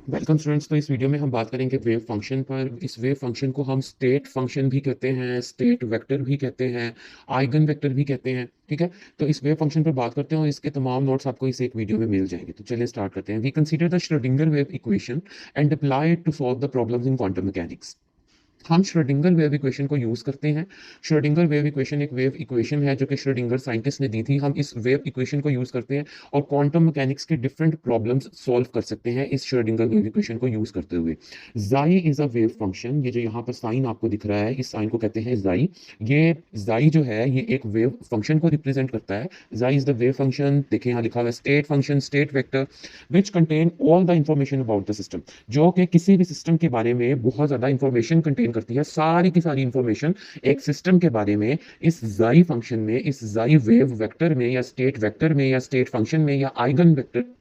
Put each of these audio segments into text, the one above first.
Welcome students. तो इस video में हम बात करेंगे वेव फंक्शन पर। इस वेव फंक्शन को हम स्टेट फंक्शन भी कहते हैं, स्टेट वेक्टर भी कहते हैं, आइगन वेक्टर भी कहते हैं। ठीक है, तो इस वेव फंक्शन पर बात करते हैं और इसके तमाम नोट्स आपको इस एक वीडियो में मिल जाएंगे। तो चलिए स्टार्ट करते हैं। We consider the Schrodinger wave equation and apply it to solve the problems in quantum mechanics. हम श्रोडिंगर वेव इक्वेशन को यूज करते हैं। श्रोडिंगर वेव इक्वेशन एक वेव इक्वेशन है जो कि श्रोडिंगर साइंटिस्ट ने दी थी। हम इस वेव इक्वेशन को यूज करते हैं और क्वांटम मैकेनिक्स के डिफरेंट प्रॉब्लम्स सॉल्व कर सकते हैं इस श्रोडिंगर वेव इक्वेशन को यूज करते हुए। जाई इज अ वेव फंक्शन। ये जो यहाँ पर साइन आपको दिख रहा है, इस साइन को कहते हैं जाई। ये जाई जो है ये एक वेव फंक्शन को रिप्रेजेंट करता है। जाई इज द वेव फंक्शन। देखिए यहाँ लिखा हुआ है state function, state vector which contain all the information about the system, जो कि किसी भी सिस्टम के बारे में बहुत ज्यादा इंफॉर्मेशन कंटेन करती है। सारी की सारी इंफॉर्मेशन एक सिस्टम के बारे में इस जाई फंक्शन में, इस जाई वेव वेक्टर में या स्टेट वेक्टर में या स्टेट फंक्शन में या आइगन वेक्टर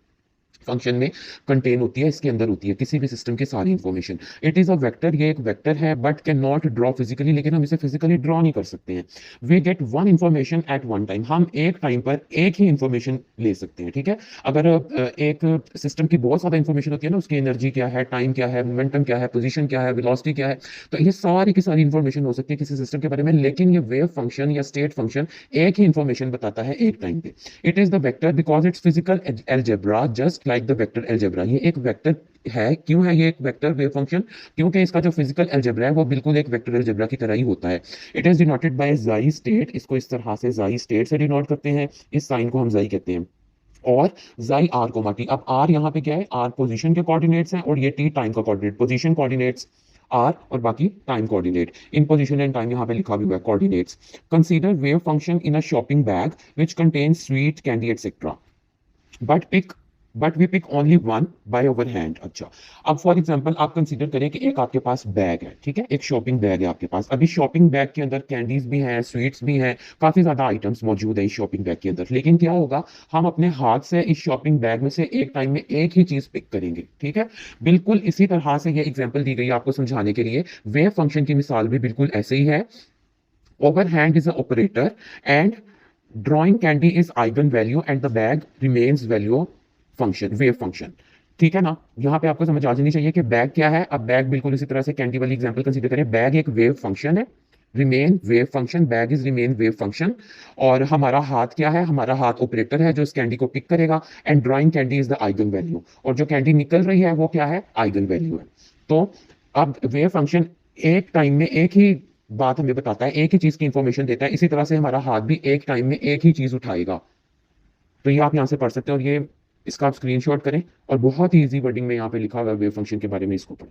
फंक्शन में कंटेन होती है, इसके अंदर होती है किसी भी सिस्टम की सारी information. It is a vector, ये एक वेक्टर है but can not draw physically, लेकिन हम इसे फिजिकली ड्रॉ नहीं कर सकते हैं। We get one information at one time. हम एक टाइम पर एक ही इंफॉर्मेशन ले सकते हैं। ठीक है, अगर एक सिस्टम की बहुत ज्यादा इंफॉर्मेशन होती है ना, उसकी एनर्जी क्या है, टाइम क्या है, मोमेंटम क्या है, पोजिशन क्या है, वेलोसिटी क्या है, तो ये सारी की सारी इंफॉर्मेशन हो सकती है किसी सिस्टम के बारे में, लेकिन ये वेव फंक्शन या स्टेट फंक्शन एक ही इंफॉर्मेशन बताता है एक टाइम पे। It is the vector because it's physical algebra just like the vector algebra. ये एक वेक्टर है। क्यों है ये एक वेक्टर वेव फंक्शन? क्योंकि इसका जो फिजिकल एल्जेब्रा है वो बिल्कुल एक वेक्टर एल्जेब्रा की तरह ही होता है। इट इज डिनोटेड बाय जाई स्टेट। इसको इस तरह से जाई स्टेट से डिनोट करते हैं। इस साइन को हम जाई कहते हैं। और जाई आर कोमा टी। अब आर यहाँ पे क्या है? आर पोजीशन के कोऑर्डिनेट्स हैं और ये टी टाइम का कोऑर्डिनेट। पोजीशन कोऑर्डिनेट्स आर और बाकी time coordinate. In position and time यहाँ पे लिखा भी हुआ है coordinates. Consider wave function in a shopping bag which contains sweet candy etcetera, but pick but we pick only one by over hand. अच्छा, अब फॉर एग्जांपल आप consider करें कि एक आपके पास बैग है। ठीक है, एक शॉपिंग बैग है आपके पास। अभी शॉपिंग बैग के अंदर कैंडीज भी हैं, स्वीट्स भी हैं, काफी ज्यादा आइटम्स मौजूद है इस शॉपिंग बैग के अंदर। लेकिन क्या होगा, हम अपने हाथ से इस शॉपिंग बैग में से एक टाइम में एक ही चीज पिक करेंगे। ठीक है, बिल्कुल इसी तरह से ये एग्जाम्पल दी गई है आपको समझाने के लिए। वेव फंक्शन की मिसाल भी बिल्कुल ऐसे ही है। Over hand is a operator and drawing candy is eigenvalue and the bag remains value function, wave function। ठीक है ना, यहाँ पे आपको समझ आ जानी चाहिए कि बैग क्या है। अब बैग बिल्कुल इसी तरह से कैंडी वाली एग्जांपल कंसीडर करें। बैग एक वेव फंक्शन है, remain wave function, bag is remain wave function. और हमारा हाथ क्या है? हमारा हाथ ऑपरेटर है जो इस कैंडी को पिक करेगा। And drawing candy is the eigen value, और जो कैंडी निकल रही है वो क्या है? आइगन वैल्यू है। तो अब वेव फंक्शन एक टाइम में एक ही बात हमें बताता है, एक ही चीज की इंफॉर्मेशन देता है। इसी तरह से हमारा हाथ भी एक टाइम में एक ही चीज उठाएगा। तो ये आप यहाँ से पढ़ सकते हैं और ये इसका आप स्क्रीनशॉट करें और बहुत ही इजी वर्डिंग में यहाँ पे लिखा हुआ है वेव फंक्शन के बारे में, इसको पढ़ें।